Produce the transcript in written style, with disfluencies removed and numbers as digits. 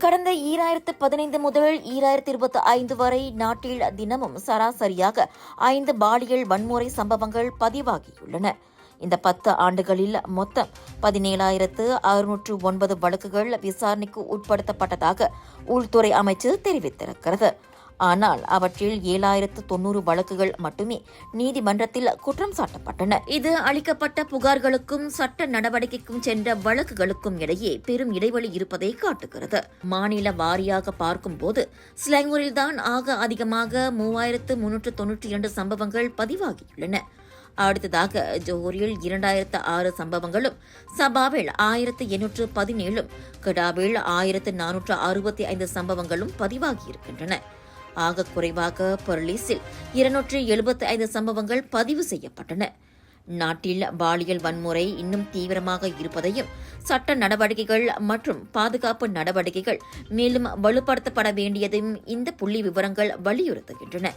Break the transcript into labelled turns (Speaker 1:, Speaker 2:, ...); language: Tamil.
Speaker 1: கடந்த 2015 முதல் 2025 வரை நாட்டில் தினமும் சராசரியாக 5 பாலியல் வன்முறை சம்பவங்கள் பதிவாகியுள்ளன. இந்த 10 ஆண்டுகளில் மொத்தம் 17,609 வழக்குகள் விசாரணைக்கு உட்படுத்தப்பட்டதாக உள்துறை அமைச்சு தெரிவித்திருக்கிறது. ஆனால் அவற்றில் 7,090 வழக்குகள் மட்டுமே நீதிமன்றத்தில் குற்றம் சாட்டப்பட்டன. இது அளிக்கப்பட்ட புகார்களுக்கும் சட்ட நடவடிக்கைக்கும் சென்ற வழக்குகளுக்கும் இடையே பெரும் இடைவெளி இருப்பதை காட்டுகிறது. மாநில வாரியாக பார்க்கும்போது ஸ்லாங்கூரில்தான் ஆக அதிகமாக 3,392 சம்பவங்கள் பதிவாகியுள்ளன. அடுத்ததாக ஜோஹரில் 2,006 சம்பவங்களும், சபாவில் 1,817, கடாவில் 1,465 சம்பவங்களும் பதிவாகியிருக்கின்றன. ஆக குறைவாக பர்லீஸில் 275 சம்பவங்கள் பதிவு செய்யப்பட்டன. நாட்டில் பாலியல் வன்முறை இன்னும் தீவிரமாக இருப்பதையும், சட்ட நடவடிக்கைகள் மற்றும் பாதுகாப்பு நடவடிக்கைகள் மேலும் வலுப்படுத்தப்பட வேண்டியதையும் இந்த புள்ளி விவரங்கள் வலியுறுத்துகின்றன.